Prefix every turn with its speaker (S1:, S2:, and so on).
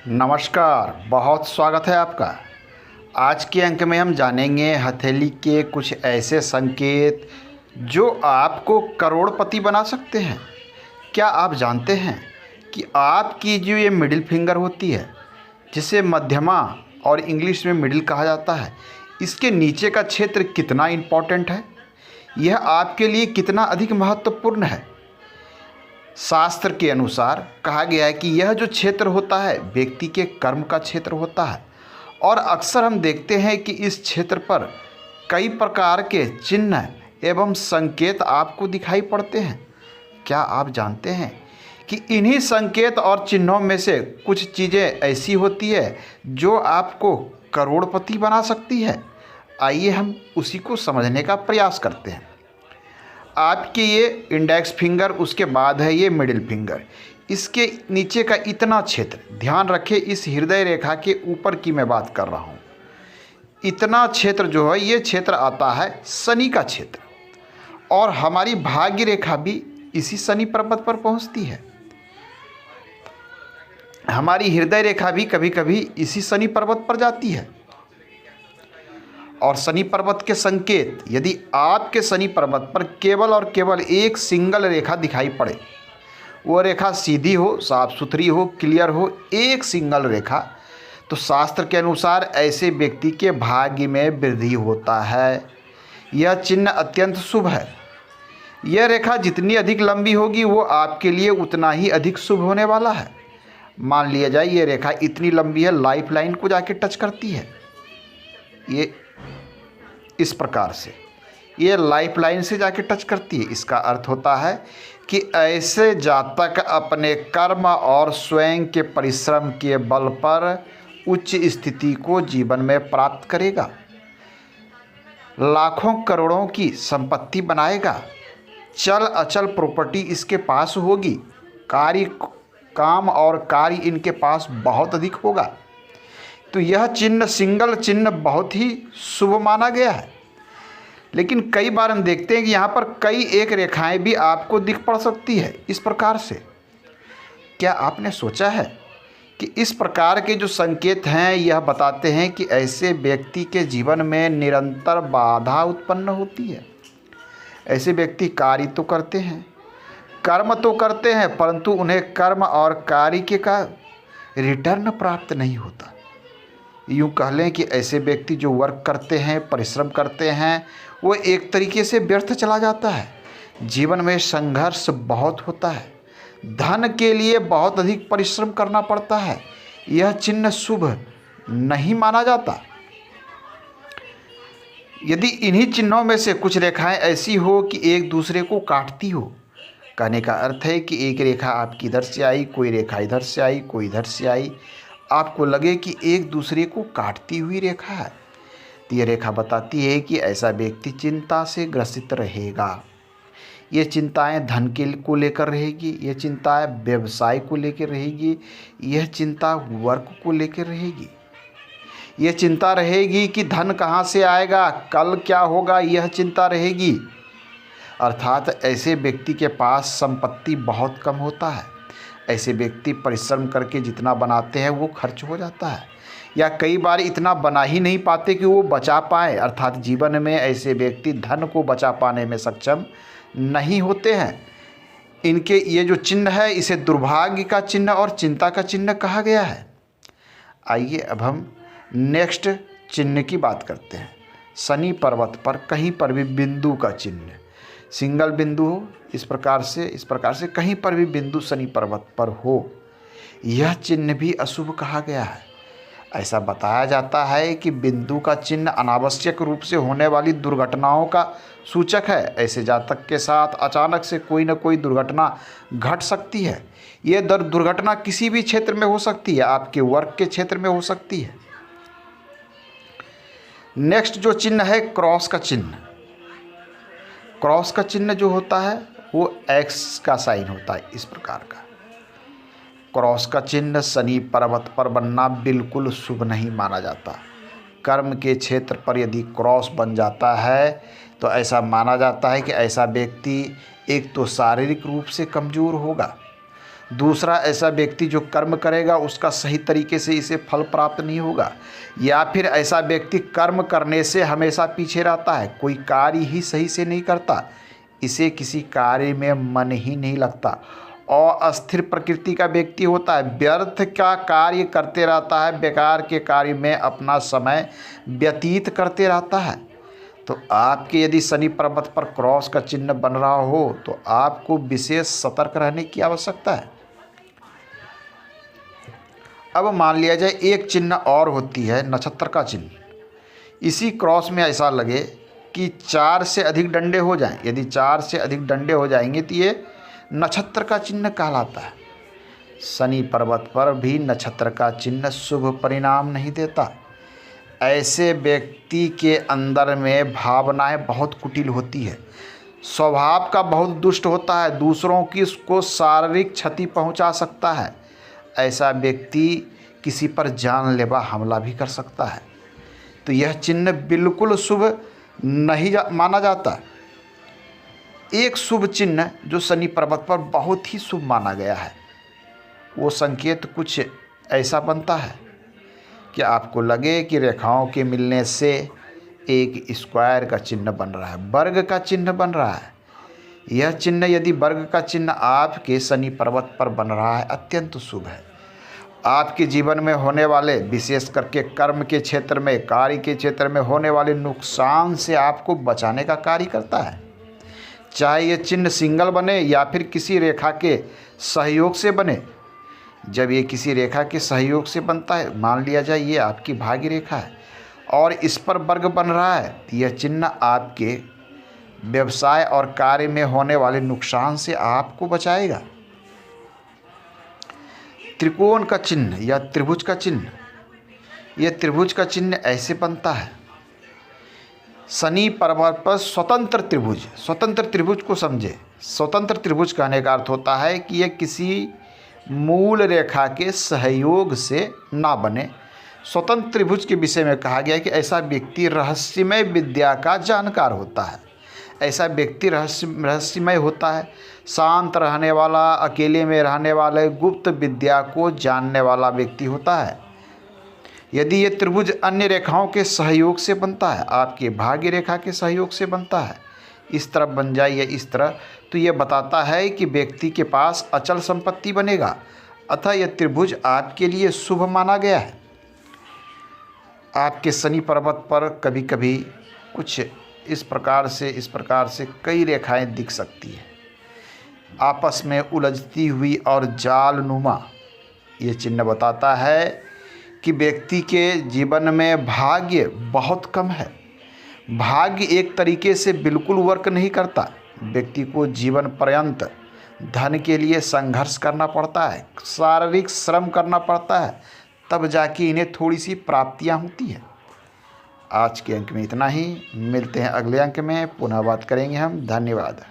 S1: नमस्कार, बहुत स्वागत है आपका। आज के अंक में हम जानेंगे हथेली के कुछ ऐसे संकेत जो आपको करोड़पति बना सकते हैं। क्या आप जानते हैं कि आपकी जो ये मिडिल फिंगर होती है, जिसे मध्यमा और इंग्लिश में मिडिल कहा जाता है, इसके नीचे का क्षेत्र कितना इम्पॉर्टेंट है? यह आपके लिए कितना अधिक महत्वपूर्ण है? शास्त्र के अनुसार कहा गया है कि यह जो क्षेत्र होता है व्यक्ति के कर्म का क्षेत्र होता है और अक्सर हम देखते हैं कि इस क्षेत्र पर कई प्रकार के चिन्ह एवं संकेत आपको दिखाई पड़ते हैं। क्या आप जानते हैं कि इन्हीं संकेत और चिन्हों में से कुछ चीज़ें ऐसी होती है जो आपको करोड़पति बना सकती है? आइए हम उसी को समझने का प्रयास करते हैं। आपकी ये इंडेक्स फिंगर, उसके बाद है ये मिडिल फिंगर, इसके नीचे का इतना क्षेत्र, ध्यान रखें इस हृदय रेखा के ऊपर की मैं बात कर रहा हूँ। इतना क्षेत्र जो है ये क्षेत्र आता है शनि का क्षेत्र, और हमारी भाग्य रेखा भी इसी शनि पर्वत पर पहुँचती है। हमारी हृदय रेखा भी कभी कभी इसी शनि पर्वत पर जाती है। और शनि पर्वत के संकेत, यदि आपके शनि पर्वत पर केवल और केवल एक सिंगल रेखा दिखाई पड़े, वो रेखा सीधी हो, साफ सुथरी हो, क्लियर हो, एक सिंगल रेखा, तो शास्त्र के अनुसार ऐसे व्यक्ति के भाग्य में वृद्धि होता है। यह चिन्ह अत्यंत शुभ है। यह रेखा जितनी अधिक लंबी होगी वो आपके लिए उतना ही अधिक शुभ होने वाला है। मान लिया जाए ये रेखा इतनी लंबी है, लाइफ लाइन को जाके टच करती है। ये इस प्रकार से ये लाइफ लाइन से जाके टच करती है। इसका अर्थ होता है कि ऐसे जातक अपने कर्म और स्वयं के परिश्रम के बल पर उच्च स्थिति को जीवन में प्राप्त करेगा, लाखों करोड़ों की संपत्ति बनाएगा, चल अचल प्रॉपर्टी इसके पास होगी, काम और कार्य इनके पास बहुत अधिक होगा। तो यह चिन्ह, सिंगल चिन्ह, बहुत ही शुभ माना गया है। लेकिन कई बार हम देखते हैं कि यहाँ पर कई एक रेखाएं भी आपको दिख पड़ सकती है इस प्रकार से। क्या आपने सोचा है कि इस प्रकार के जो संकेत हैं यह बताते हैं कि ऐसे व्यक्ति के जीवन में निरंतर बाधा उत्पन्न होती है। ऐसे व्यक्ति कार्य तो करते हैं, कर्म तो करते हैं, परंतु उन्हें कर्म और कार्य के का रिटर्न प्राप्त नहीं होता। यूँ कह लें कि ऐसे व्यक्ति जो वर्क करते हैं, परिश्रम करते हैं, वो एक तरीके से व्यर्थ चला जाता है। जीवन में संघर्ष बहुत होता है, धन के लिए बहुत अधिक परिश्रम करना पड़ता है। यह चिन्ह शुभ नहीं माना जाता। यदि इन्हीं चिन्हों में से कुछ रेखाएं ऐसी हो कि एक दूसरे को काटती हो, कहने का अर्थ है कि एक रेखा आपकी इधर से आई, कोई रेखा इधर से आई, कोई इधर से आई, आपको लगे कि एक दूसरे को काटती हुई रेखा है, तो ये रेखा बताती है कि ऐसा व्यक्ति चिंता से ग्रसित रहेगा। ये चिंताएं धन के को लेकर रहेगी, ये चिंताएं व्यवसाय को लेकर रहेगी, यह चिंता वर्क को लेकर रहेगी। यह चिंता रहेगी कि धन कहाँ से आएगा, कल क्या होगा, यह चिंता रहेगी। अर्थात ऐसे व्यक्ति के पास संपत्ति बहुत कम होता है। ऐसे व्यक्ति परिश्रम करके जितना बनाते हैं वो खर्च हो जाता है, या कई बार इतना बना ही नहीं पाते कि वो बचा पाए। अर्थात जीवन में ऐसे व्यक्ति धन को बचा पाने में सक्षम नहीं होते हैं। इनके ये जो चिन्ह है इसे दुर्भाग्य का चिन्ह और चिंता का चिन्ह कहा गया है। आइए अब हम नेक्स्ट चिन्ह की बात करते हैं। शनि पर्वत पर कहीं पर भी बिंदु का चिन्ह, सिंगल बिंदु हो, इस प्रकार से कहीं पर भी बिंदु शनि पर्वत पर हो, यह चिन्ह भी अशुभ कहा गया है। ऐसा बताया जाता है कि बिंदु का चिन्ह अनावश्यक रूप से होने वाली दुर्घटनाओं का सूचक है। ऐसे जातक के साथ अचानक से कोई न कोई दुर्घटना घट सकती है। ये दुर्घटना किसी भी क्षेत्र में हो सकती है, आपके वर्क के क्षेत्र में हो सकती है। नेक्स्ट जो चिन्ह है क्रॉस का चिन्ह। क्रॉस का चिन्ह जो होता है वो एक्स का साइन होता है, इस प्रकार का। क्रॉस का चिन्ह शनि पर्वत पर बनना बिल्कुल शुभ नहीं माना जाता। कर्म के क्षेत्र पर यदि क्रॉस बन जाता है तो ऐसा माना जाता है कि ऐसा व्यक्ति एक तो शारीरिक रूप से कमज़ोर होगा, दूसरा, ऐसा व्यक्ति जो कर्म करेगा उसका सही तरीके से इसे फल प्राप्त नहीं होगा। या फिर ऐसा व्यक्ति कर्म करने से हमेशा पीछे रहता है, कोई कार्य ही सही से नहीं करता, इसे किसी कार्य में मन ही नहीं लगता। और अस्थिर प्रकृति का व्यक्ति होता है, व्यर्थ का कार्य करते रहता है, बेकार के कार्य में अपना समय व्यतीत करते रहता है। तो आपके यदि शनि पर्वत पर क्रॉस का चिन्ह बन रहा हो तो आपको विशेष सतर्क रहने की आवश्यकता है। अब मान लिया जाए एक चिन्ह और होती है नक्षत्र का चिन्ह। इसी क्रॉस में ऐसा लगे कि 4 से अधिक डंडे हो जाएं, यदि 4 से अधिक डंडे हो जाएंगे तो ये नक्षत्र का चिन्ह कहलाता है। शनि पर्वत पर भी नक्षत्र का चिन्ह शुभ परिणाम नहीं देता। ऐसे व्यक्ति के अंदर में भावनाएं बहुत कुटिल होती है, स्वभाव का बहुत दुष्ट होता है, दूसरों की उसको शारीरिक क्षति पहुंचा सकता है। ऐसा व्यक्ति किसी पर जानलेवा हमला भी कर सकता है। तो यह चिन्ह बिल्कुल शुभ नहीं माना जाता। एक शुभ चिन्ह जो शनि पर्वत पर बहुत ही शुभ माना गया है, वो संकेत कुछ ऐसा बनता है कि आपको लगे कि रेखाओं के मिलने से एक स्क्वायर का चिन्ह बन रहा है, वर्ग का चिन्ह बन रहा है। यह चिन्ह यदि वर्ग का चिन्ह आपके शनि पर्वत पर बन रहा है, अत्यंत शुभ है। आपके जीवन में होने वाले, विशेष करके कर्म के क्षेत्र में, कार्य के क्षेत्र में होने वाले नुकसान से आपको बचाने का कार्य करता है। चाहे ये चिन्ह सिंगल बने या फिर किसी रेखा के सहयोग से बने। जब ये किसी रेखा के सहयोग से बनता है, मान लिया जाए ये आपकी भाग्य रेखा है और इस पर वर्ग बन रहा है, तो यह चिन्ह आपके व्यवसाय और कार्य में होने वाले नुकसान से आपको बचाएगा। त्रिकोण का चिन्ह या त्रिभुज का चिन्ह, यह त्रिभुज का चिन्ह ऐसे बनता है। शनि पर्वत पर स्वतंत्र त्रिभुज, स्वतंत्र त्रिभुज को समझे। स्वतंत्र त्रिभुज कहने का अर्थ होता है कि यह किसी मूल रेखा के सहयोग से ना बने। स्वतंत्र त्रिभुज के विषय में कहा गया है कि ऐसा व्यक्ति रहस्यमय विद्या का जानकार होता है। ऐसा व्यक्ति रहस्यमय होता है, शांत रहने वाला, अकेले में रहने वाले, गुप्त विद्या को जानने वाला व्यक्ति होता है। यदि ये त्रिभुज अन्य रेखाओं के सहयोग से बनता है, आपके भाग्य रेखा के सहयोग से बनता है, इस तरफ बन जाए या इस तरह, तो यह बताता है कि व्यक्ति के पास अचल संपत्ति बनेगा। अतः यह त्रिभुज आपके लिए शुभ माना गया है। आपके शनि पर्वत पर कभी कभी कुछ इस प्रकार से कई रेखाएं दिख सकती है, आपस में उलझती हुई और जालनुमा। ये चिन्ह बताता है कि व्यक्ति के जीवन में भाग्य बहुत कम है। भाग्य एक तरीके से बिल्कुल वर्क नहीं करता। व्यक्ति को जीवन पर्यंत धन के लिए संघर्ष करना पड़ता है, शारीरिक श्रम करना पड़ता है, तब जाके इन्हें थोड़ी सी प्राप्तियां होती हैं। आज के अंक में इतना ही, मिलते हैं अगले अंक में, पुनः बात करेंगे हम। धन्यवाद।